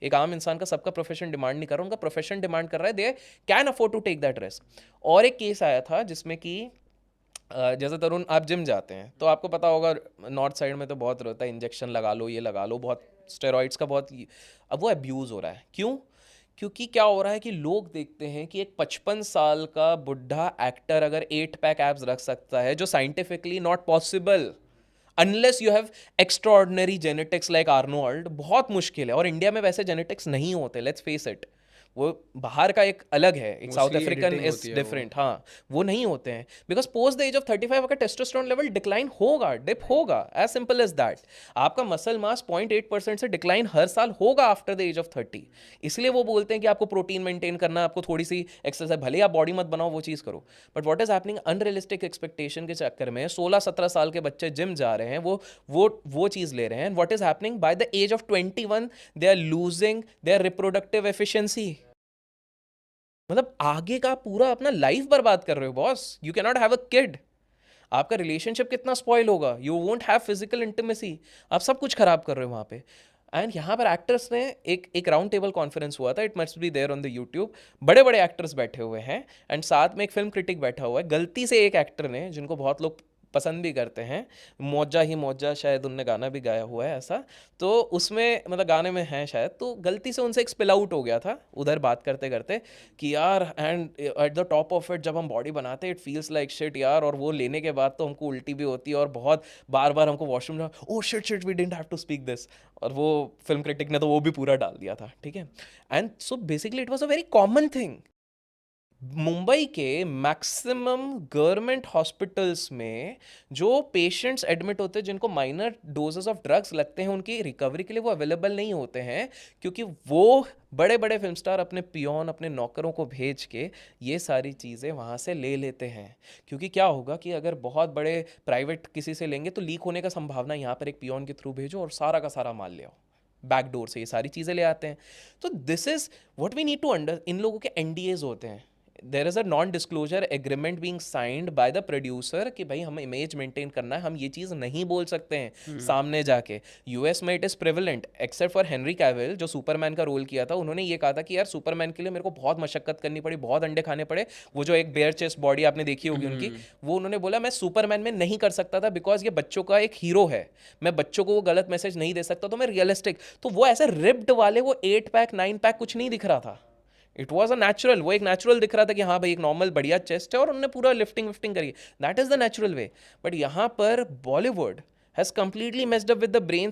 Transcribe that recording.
एक आम इंसान का सबका प्रोफेशन डिमांड नहीं कर रहा, उनका प्रोफेशन डिमांड कर रहा है, they can afford to take that risk. और एक केस आया था जिसमें कि जैसे तरुण आप जिम जाते हैं तो आपको पता होगा, नॉर्थ साइड में तो बहुत रहता है इंजेक्शन लगा लो, ये लगा लो, बहुत स्टेरॉइड्स का बहुत अब वो अब्यूज़ हो रहा है। क्यों? क्योंकि क्या हो रहा है कि लोग देखते हैं कि एक 55 साल का बुढ़ा एक्टर अगर 8 पैक एब्स रख सकता है, जो scientifically not possible unless you have extraordinary genetics like Arnold, बहुत मुश्किल है। और इंडिया में वैसे जेनेटिक्स नहीं होते, लेट्स फेस इट। वो बाहर का एक अलग है, एक south mostly African editing is होती है वो। डिफरेंट, हाँ वो नहीं होते हैं। Because post the age of 35 अगर टेस्टोस्टेरोन लेवल डिक्लाइन होगा, डिप होगा, एज सिंपल एज दैट। आपका मसल मास 0.8% से डिक्लाइन हर साल होगा आफ्टर द एज ऑफ 30। इसलिए वो बोलते हैं कि आपको प्रोटीन मेंटेन करना, आपको थोड़ी सी एक्सरसाइज, भले आप बॉडी मत बनाओ, वो चीज़ करो। But what is happening, unrealistic expectation के चक्कर में 16-17 साल के बच्चे जिम जा रहे हैं, वो चीज़ ले रहे हैं। What is happening, by the age of 21 they are losing their reproductive efficiency. मतलब आगे का पूरा अपना लाइफ बर्बाद कर रहे हो boss. You can not have a kid. आपका रिलेशनशिप कितना स्पॉइल होगा, you won't have physical intimacy, आप सब कुछ खराब कर रहे हो वहाँ पे। एंड यहाँ पर एक्टर्स ने एक राउंड टेबल कॉन्फ्रेंस हुआ था, it must be there on the YouTube. बड़े बड़े एक्टर्स बैठे हुए हैं एंड साथ में एक फिल्म क्रिटिक बैठा हुआ है। गलती से एक एक्टर ने, जिनको बहुत लोग पसंद भी करते हैं, मौजा ही मौजा, शायद उनने गाना भी गाया हुआ है ऐसा, तो उसमें मतलब गाने में है शायद, तो गलती से उनसे एक स्पिल आउट हो गया था उधर बात करते करते कि यार, and at the top of it जब हम बॉडी बनाते हैं इट फील्स लाइक शिट यार, और वो लेने के बाद तो हमको उल्टी भी होती है और बहुत बार बार हमको washroom, oh shit shit we didn't have to speak this. और वो फिल्म क्रिटिक ने तो वो भी पूरा डाल दिया था, ठीक है। And so basically it was a very common thing. Mumbai के मैक्सिमम गवर्नमेंट हॉस्पिटल्स में जो पेशेंट्स एडमिट होते हैं जिनको माइनर डोजेस ऑफ ड्रग्स लगते हैं, उनकी रिकवरी के लिए वो अवेलेबल नहीं होते हैं, क्योंकि वो बड़े बड़े फिल्म स्टार अपने पियोन, अपने नौकरों को भेज के ये सारी चीज़ें वहाँ से ले लेते हैं। क्योंकि क्या होगा कि अगर बहुत बड़े प्राइवेट किसी से लेंगे तो लीक होने का संभावना, यहाँ पर एक पियोन के थ्रू भेजो और सारा का सारा माल ले आओ, बैकडोर से ये सारी चीज़ें ले आते हैं। तो this is what we need to under, इन लोगों के एनडीएज होते हैं, there is a non disclosure agreement being signed by the producer कि भाई हमें इमेज मेंटेन करना है, हम ये चीज़ नहीं बोल सकते हैं सामने जाके। यूएस में it is prevalent, except for Henry Cavill जो सुपरमैन का रोल किया था, उन्होंने ये कहा था कि यार सुपरमैन के लिए मेरे को बहुत मशक्कत करनी पड़ी, बहुत अंडे खाने पड़े। वो जो एक बेयर चेस्ट बॉडी आपने देखी होगी उनकी, वो उन्होंने बोला मैं सुपरमैन में नहीं कर सकता था बिकॉज ये बच्चों का एक हीरो है, मैं बच्चों को वो गलत मैसेज नहीं दे सकता, तो मैं रियलिस्टिक। तो वो ऐसे रिप्ड वाले वो 8 पैक 9 पैक कुछ नहीं दिख रहा था। इट वॉज अ नेचुरल, वो एक नेचुरल दिख रहा था कि हाँ भाई एक नॉर्मल बढ़िया चेस्ट है और उन्होंने पूरा लिफ्टिंग विफ्टिंग करी, that is the natural way. But यहाँ पर Bollywood has completely messed up with the brains